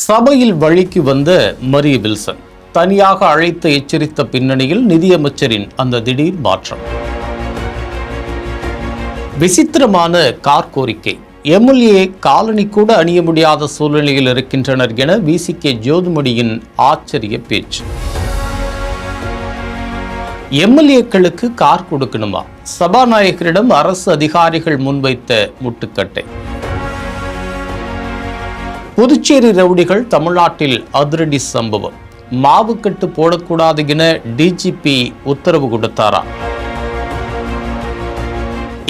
சபையில் வழிக்கு வந்த மரிய வில்சன் தனியாக அழைத்து எச்சரித்த பின்னணியில் நிதியமைச்சரின் அந்த திடீர் மாற்றம். விசித்திரமான கார் கோரிக்கை. எம்எல்ஏ காலனி கூட அணிய முடியாத சூழ்நிலையில் இருக்கின்றனர் என விசிகே ஜோதிமணியின் ஆச்சரிய பேச்சு. எம்எல்ஏக்களுக்கு கார் கொடுக்கணுமா? சபாநாயகரிடம் அரசு அதிகாரிகள் முன்வைத்த முட்டுக்கட்டை. புதுச்சேரி ரவுடிகள் தமிழ்நாட்டில் அதிரடி சம்பவம். மாவுக்கட்டு போடக்கூடாது என டிஜிபி உத்தரவு கொடுத்தாரா?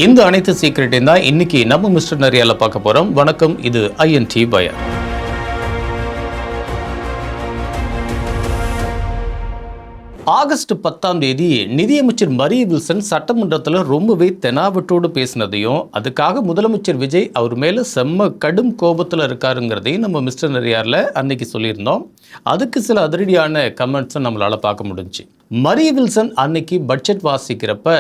இந்த அனைத்து சீக்கிரட்டையும் தான் இன்னைக்கு நம்ம மிஸ்டர் நரியால பார்க்க போறோம். வணக்கம், இது ஐஎன்டி பயம். ஆகஸ்ட் 10 நிதியமைச்சர் மரிய வில்சன் சட்டமன்றத்தில் ரொம்பவே தெனாவட்டோடு பேசினதையும், அதுக்காக முதலமைச்சர் விஜய் அவர் மேலே செம்ம கடும் கோபத்தில் இருக்காருங்கிறதையும் நம்ம மிஸ்டர் நரியாரில் அன்னைக்கு சொல்லியிருந்தோம். அதுக்கு சில அதிரடியான கமெண்ட்ஸை நம்மளால் பார்க்க முடிஞ்சுச்சு. மரிய வில்சன் அன்னைக்கு பட்ஜெட் வாசிக்கிறப்ப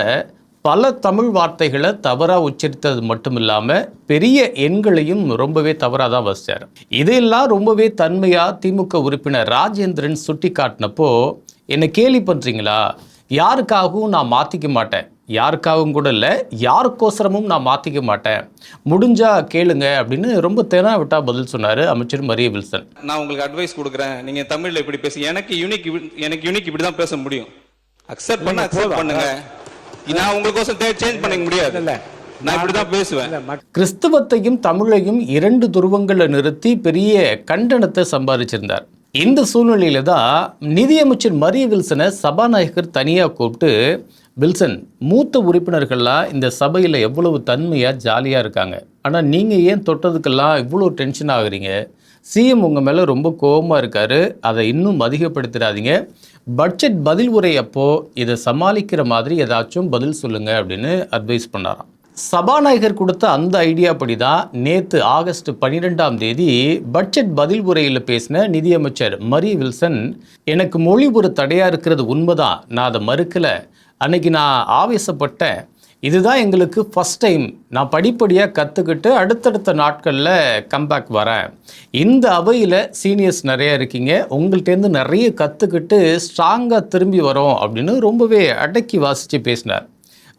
பல தமிழ் வார்த்தைகளை தவறாக உச்சரித்தது மட்டும் இல்லாமல் பெரிய எண்களையும் ரொம்பவே தவறாக தான் வாசித்தார். இதையெல்லாம் ரொம்பவே தன்மையாக திமுக உறுப்பினர் ராஜேந்திரன் சுட்டி காட்டினப்போ, என்னை கேலி பண்ணுறீங்களா? யாருக்காகவும் நான் மாற்றிக்க மாட்டேன், யாருக்காகவும் கூட இல்லை, யாருக்கோசரமும் நான் மாற்றிக்க மாட்டேன், முடிஞ்சா கேளுங்க அப்படின்னு ரொம்ப தெனா விட்டா பதில் சொன்னார் அமைச்சர் மரிய வில்சன். நான் உங்களுக்கு அட்வைஸ் கொடுக்குறேன், நீங்கள் தமிழில் இப்படி பேசி, எனக்கு யூனிக் இப்படி தான் பேச முடியும். அக்செப்ட் பண்ணுங்க. நான் உங்களுக்கோசம் சேஞ்ச் பண்ண முடியாது. நான் இப்படி தான் பேசுவேன். கிறிஸ்தவத்தையும் தமிழையும் இரண்டு துருவங்களை நிறுத்தி பெரிய கண்டனத்தை சம்பாதிச்சிருந்தார். இந்த சூழ்நிலையில தான் நிதியமைச்சர் மரிய வில்சனை சபாநாயகர் தனியாக கூப்பிட்டு, வில்சன், மூத்த உறுப்பினர்கள்லாம் இந்த சபையில் எவ்வளவு தன்மையாக ஜாலியாக இருக்காங்க, ஆனால் நீங்கள் ஏன் தொட்டதுக்கெல்லாம் இவ்வளோ டென்ஷன் ஆகுறீங்க? சிஎம் உங்கள் மேலே ரொம்ப கோபமாக இருக்காரு, அதை இன்னும் அதிகப்படுத்திடாதீங்க. பட்ஜெட் பதில் உரை அப்போ இதை சமாளிக்கிற மாதிரி ஏதாச்சும் பதில் சொல்லுங்க அப்படின்னு அட்வைஸ் பண்ணாராம். சபாநாயகர் கொடுத்த அந்த ஐடியா படி தான் நேற்று ஆகஸ்ட் 12 பட்ஜெட் பதில் உரையில் பேசின நிதியமைச்சர் மரிய வில்சன், எனக்கு மொழி ஒரு தடையாக இருக்கிறது உண்மைதான், நான் அதை மறுக்கலை, அன்னைக்கு நான் ஆவேசப்பட்டேன், இதுதான் எங்களுக்கு ஃபஸ்ட் டைம், நான் படிப்படியாக கற்றுக்கிட்டு அடுத்தடுத்த நாட்களில் கம்பேக் வரேன், இந்த அவையில் சீனியர்ஸ் நிறையா இருக்கீங்க, உங்கள்கிட்டேருந்து நிறைய கற்றுக்கிட்டு ஸ்ட்ராங்காக திரும்பி வரோம் அப்படின்னு ரொம்பவே அடக்கி வாசித்து பேசினார்.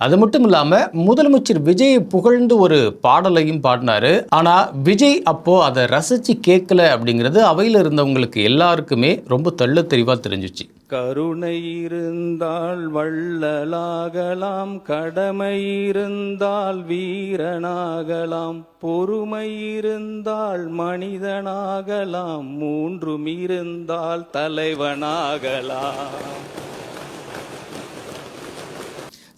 அது மட்டும் இல்லாமல் முதலமைச்சர் விஜயை புகழ்ந்து ஒரு பாடலையும் பாடினார். ஆனால் விஜய் அப்போது அதை ரசித்து கேட்கல அப்படிங்கிறது அவையில் இருந்தவங்களுக்கு எல்லாருக்குமே ரொம்ப தெள்ள தெளிவாக தெரிஞ்சிச்சு. கருணை இருந்தால் வள்ளலாகலாம், கடமை இருந்தால் வீரனாகலாம், பொறுமை இருந்தால் மனிதனாகலாம், மூன்றும் இருந்தால் தலைவனாகலாம்.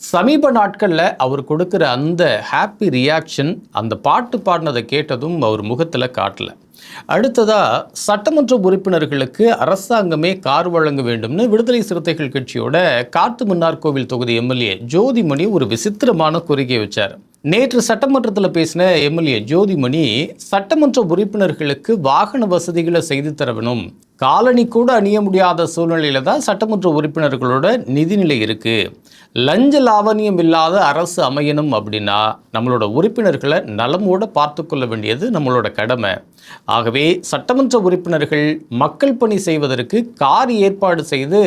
சமீப நாட்களில் அவர் கொடுக்குற அந்த ஹாப்பி ரியாக்ஷன், அந்த பாட்டு பாடினதை கேட்டதும் அவர் முகத்தில் காட்டல. அடுத்ததாக சட்டமன்ற உறுப்பினர்களுக்கு அரசாங்கமே கார் வழங்க வேண்டும்னு விடுதலை சிறுத்தைகள் கட்சியோட காட்டு மன்னார் கோவில் தொகுதி எம்எல்ஏ ஜோதிமணி ஒரு விசித்திரமான கோரிக்கை வச்சார். நேற்று சட்டமன்றத்தில் பேசின எம்எல்ஏ ஜோதிமணி, சட்டமன்ற உறுப்பினர்களுக்கு வாகன வசதிகளை செய்து தர வேணும், காலனி கூட அணிய முடியாத சூழ்நிலையில தான் சட்டமன்ற உறுப்பினர்களோட நிதிநிலை இருக்கு, லஞ்ச லாவணியம் இல்லாத அரசு அமையணும் அப்படின்னா நம்மளோட உறுப்பினர்களை நலமோடு பார்த்து கொள்ள வேண்டியது நம்மளோட கடமை. ஆகவே சட்டமன்ற உறுப்பினர்கள் மக்கள் பணி செய்வதற்கு கார் ஏற்பாடு செய்து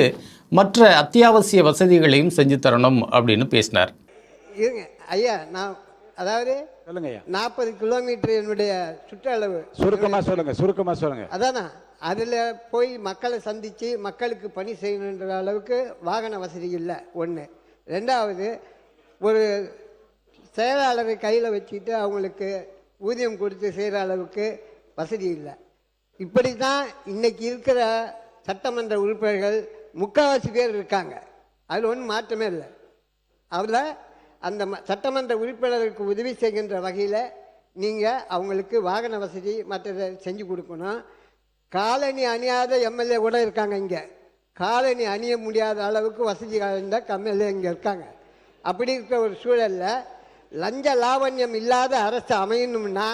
மற்ற அத்தியாவசிய வசதிகளையும் செஞ்சு தரணும் அப்படின்னு பேசினார். ஐயா, நான் அதாவது சொல்லுங்க ஐயா. 40 கிலோமீட்டர் என்னுடைய சுற்றளவு. சுருக்கமாக சொல்லுங்க. அதானா, அதில் போய் மக்களை சந்தித்து மக்களுக்கு பணி செய்யணுன்ற அளவுக்கு வாகன வசதி இல்லை. ஒன்று. ரெண்டாவது, ஒரு செயலாளரை கையில் வச்சுக்கிட்டு அவங்களுக்கு ஊதியம் கொடுத்து செய்கிற அளவுக்கு வசதி இல்லை. இப்படி தான் இன்றைக்கி இருக்கிற சட்டமன்ற உறுப்பினர்கள் முக்கால்வாசி பேர் இருக்காங்க. அதில் ஒன்றும் மாற்றமே இல்லை. அதில் அந்த சட்டமன்ற உறுப்பினருக்கு உதவி செய்கின்ற வகையில் நீங்கள் அவங்களுக்கு வாகன வசதி மற்றதை செஞ்சு கொடுக்கணும். காலனி அணியாத எம்எல்ஏ கூட இருக்காங்க. இங்கே காலனி அணிய முடியாத அளவுக்கு வசதி வாய்ந்த எம்எல்ஏ இங்கே இருக்காங்க. அப்படி இருக்கிற ஒரு சூழலில் லஞ்ச லாவண்யம் இல்லாத அரசு அமையணும்னா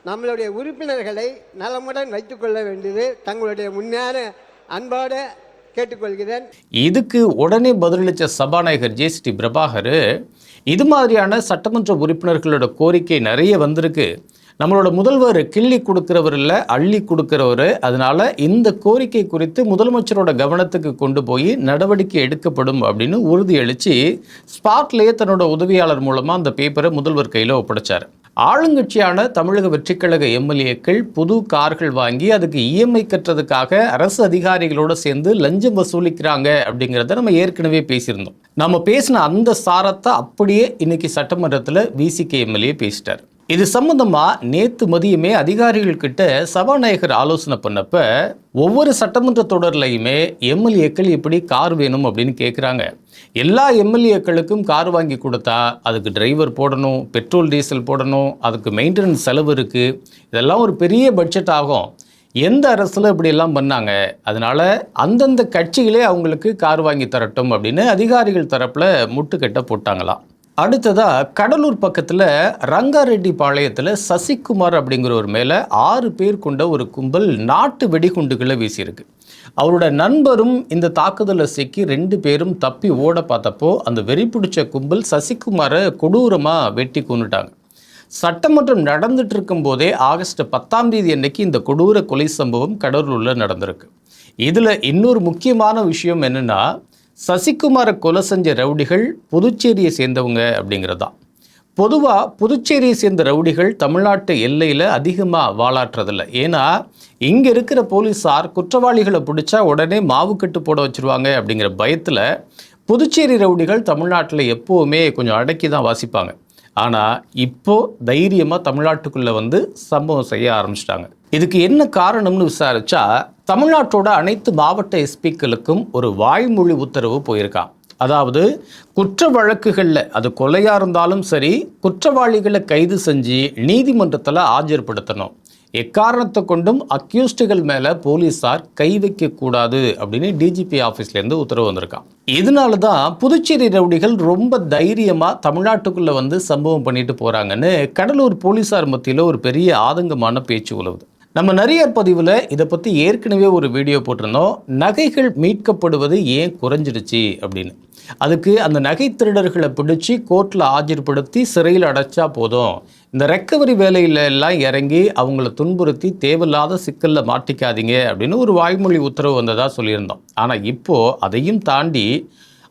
நம்மளுடைய உறுப்பினர்களை நலமுடன் வைத்துக்கொள்ள வேண்டியது தங்களுடைய உண்மையான அன்போடு கேட்டுக்கொள்கிறேன். இதுக்கு உடனே பதிலளித்த சபாநாயகர் ஜே.சி.டி. பிரபாகர், இது மாதிரியான சட்டமன்ற உறுப்பினர்களோட கோரிக்கை நிறைய வந்திருக்கு, நம்மளோட முதல்வர் கிள்ளி கொடுக்கிறவர் இல்லை, அள்ளி கொடுக்கிறவர். அதனால இந்த கோரிக்கை குறித்து முதலமைச்சரோட கவனத்துக்கு கொண்டு போய் நடவடிக்கை எடுக்கப்படும் அப்படின்னு உறுதியளித்து ஸ்பாட்லேயே தன்னோட உதவியாளர் மூலமாக அந்த பேப்பரை முதல்வர் கையில் ஒப்படைச்சார். ஆளுங்கட்சியான தமிழக வெற்றிக்கழக எம்எல்ஏக்கள் புது கார்கள் வாங்கி அதுக்கு இஎம்ஐ கட்டுறதுக்காக அரசு அதிகாரிகளோடு சேர்ந்து லஞ்சம் வசூலிக்கிறாங்க அப்படிங்கிறத நம்ம ஏற்கனவே பேசியிருந்தோம். நம்ம பேசின அந்த சாரத்தை அப்படியே இன்னைக்கு சட்டமன்றத்தில் விசிகே எம்எல்ஏ பேசிட்டார். இது சம்பந்தமா நேத்து மதியமே அதிகாரிகள் கிட்ட சபாநாயகர் ஆலோசனை பண்ணப்ப ஒவ்வொரு சட்டமன்ற தொடர்லையுமே எம்எல்ஏக்கள் இப்படி கார் வேணும் அப்படின்னு கேட்குறாங்க. எல்லா எம்எல்ஏக்களுக்கும் கார் வாங்கி கொடுத்தா அதுக்கு டிரைவர் போடணும், பெட்ரோல் டீசல் போடணும், அதுக்கு மெயின்டெனன்ஸ் செலவு இருக்குது. இதெல்லாம் ஒரு பெரிய பட்ஜெட் ஆகும். எந்த அரசில் இப்படியெல்லாம் பண்ணாங்க? அதனால் அந்தந்த கட்சிகளே அவங்களுக்கு கார் வாங்கி தரட்டும் அப்படின்னு அதிகாரிகள் தரப்பில் முட்டுக்கட்டை போட்டாங்களாம். அடுத்ததாக கடலூர் பக்கத்தில் ரங்காரெட்டி பாளையத்தில் சசிகுமார் அப்படிங்கிறவர் மேலே 6 பேர் கொண்ட ஒரு கும்பல் நாட்டு வெடிகுண்டுகளை வீசியிருக்கு. அவரோட நண்பரும் இந்த தாக்குதலை சிக்கி 2 பேரும் தப்பி ஓட பார்த்தப்போ அந்த வெறி பிடிச்ச கும்பல் சசிகுமாரை கொடூரமாக வெட்டி கொன்னுட்டாங்க. சட்டமன்றம் நடந்துட்டு இருக்கும் போதே ஆகஸ்ட் 10ஆம் தேதி அன்னைக்கு இந்த கொடூர கொலை சம்பவம் கடலூரில் நடந்திருக்கு. இதில் இன்னொரு முக்கியமான விஷயம் என்னென்னா, சசிகுமாரை கொலை செஞ்ச ரவுடிகள் புதுச்சேரியை சேர்ந்தவங்க அப்படிங்கிறதான். பொதுவாக புதுச்சேரியை சேர்ந்த ரவுடிகள் தமிழ்நாட்டு எல்லையில் அதிகமாக வாலாட்டுறதில்ல. ஏன்னா இங்கே இருக்கிற போலீஸார் குற்றவாளிகளை பிடிச்சா உடனே மாவுக்கட்டு போட வச்சுருவாங்க அப்படிங்கிற பயத்தில் புதுச்சேரி ரவுடிகள் தமிழ்நாட்டில் எப்போவுமே கொஞ்சம் அடக்கி தான் வாசிப்பாங்க. ஆனால் இப்போது தைரியமாக தமிழ்நாட்டுக்குள்ளே வந்து சம்பவம் செய்ய ஆரம்பிச்சிட்டாங்க. இதுக்கு என்ன காரணம்னு விசாரித்தா தமிழ்நாட்டோட அனைத்து மாவட்ட எஸ்பிக்களுக்கும் ஒரு வாய்மொழி உத்தரவு போயிருக்கான். அதாவது குற்ற வழக்குகளில் அது கொலையாக இருந்தாலும் சரி, குற்றவாளிகளை கைது செஞ்சு நீதிமன்றத்தில் ஆஜர்படுத்தணும். எக்காரணத்தை கொண்டும் அக்யூஸ்டுகள் மேலே போலீஸார் கை வைக்கக்கூடாது அப்படின்னு டிஜிபி ஆஃபீஸ்லேருந்து உத்தரவு வந்திருக்கான். இதனால தான் புதுச்சேரி ரவுடிகள் ரொம்ப தைரியமாக தமிழ்நாட்டுக்குள்ளே வந்து சம்பவம் பண்ணிட்டு போகிறாங்கன்னு கடலூர் போலீஸார் மத்தியில் ஒரு பெரிய ஆதங்கமான பேச்சு உலவுது. நம்ம நரியார் பதிவில் இதை பற்றி ஏற்கனவே ஒரு வீடியோ போட்டிருந்தோம். நகைகள் மீட்கப்படுவது ஏன் குறைஞ்சிடுச்சு அப்படின்னு. அதுக்கு அந்த நகை திருடர்களை பிடிச்சி கோர்ட்டில் ஆஜர்படுத்தி சிறையில் அடைச்சா போதும், இந்த ரெக்கவரி வேலையில எல்லாம் இறங்கி அவங்கள துன்புறுத்தி தேவையில்லாத சிக்கலில் மாட்டிக்காதீங்க அப்படின்னு ஒரு வாய்மொழி உத்தரவு வந்ததாக சொல்லியிருந்தோம். ஆனால் இப்போது அதையும் தாண்டி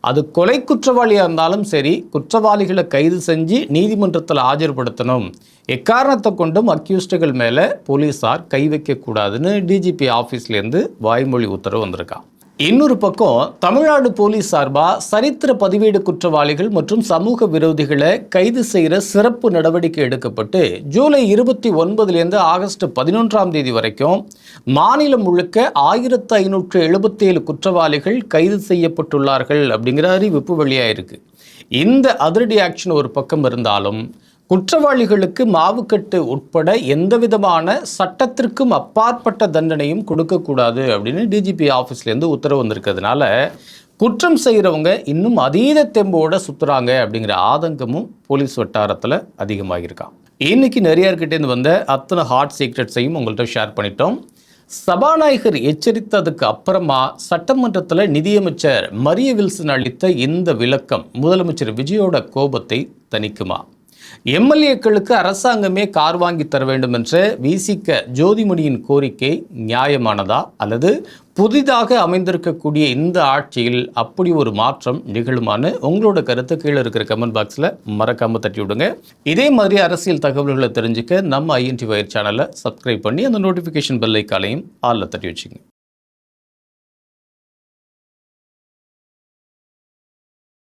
அது கொலை குற்றவாளியாக இருந்தாலும் சரி, குற்றவாளிகளை கைது செஞ்சு நீதிமன்றத்தில் ஆஜர்படுத்தணும், எக்காரணத்தை கொண்டும் அக்யூஸ்டுகள் மேலே போலீஸார் கை வைக்கக்கூடாதுன்னு டிஜிபி ஆஃபீஸ்லேருந்து வாய்மொழி உத்தரவு வந்திருக்கான். இன்னொரு பக்கம் தமிழ்நாடு போலீஸ் சார்பாக சரித்திர பதிவேடு குற்றவாளிகள் மற்றும் சமூக விரோதிகளை கைது செய்கிற சிறப்பு நடவடிக்கை எடுக்கப்பட்டு ஜூலை 29 ஆகஸ்ட் 11ஆம் தேதி வரைக்கும் மாநிலம் முழுக்க 1577 குற்றவாளிகள் கைது செய்யப்பட்டுள்ளார்கள் அப்படிங்கிற அறிவிப்பு வெளியாயிருக்கு. இந்த அதிரடி ஆக்ஷன் ஒரு பக்கம் இருந்தாலும் குற்றவாளிகளுக்கு மாவுக்கட்டு உட்பட எந்தவிதமான சட்டத்திற்கும் அப்பாற்பட்ட தண்டனையும் கொடுக்கக்கூடாது அப்படின்னு டிஜிபி ஆஃபீஸ்லேருந்து உத்தரவு வந்திருக்கிறதுனால குற்றம் செய்கிறவங்க இன்னும் அதீத தெம்போட சுற்றுறாங்க அப்படிங்கிற ஆதங்கமும் போலீஸ் வட்டாரத்தில் அதிகமாகியிருக்கான். இன்னைக்கு நிறையார்கிட்டேருந்து வந்த அத்தனை ஹாட் சீக்ரெட்ஸையும் உங்கள்கிட்ட ஷேர் பண்ணிட்டோம். சபாநாயகர் எச்சரித்ததுக்கு அப்புறமா சட்டமன்றத்தில் நிதியமைச்சர் மரிய வில்சன் அளித்த இந்த விளக்கம் முதலமைச்சர் விஜயோட கோபத்தை தணிக்குமா? எம்எல்ஏக்களுக்கு அரசாங்கமே கார் வாங்கி தர வேண்டும் என்ற விசிக ஜோதிமணியின் கோரிக்கை நியாயமானதா, அல்லது புதிதாக அமைந்திருக்கக்கூடிய இந்த ஆட்சியில் அப்படி ஒரு மாற்றம் நிகழுமான்னு உங்களோட கருத்து கீழே இருக்கிற கமெண்ட் பாக்ஸில் மறக்காமல் தட்டி விடுங்க. இதே மாதிரி அரசியல் தகவல்களை தெரிஞ்சுக்க நம்ம INT Wire சேனலை சப்ஸ்கிரைப் பண்ணி அந்த நோட்டிஃபிகேஷன் பெல் ஐக்கானையும் ஆல்ல தட்டி வச்சுங்க.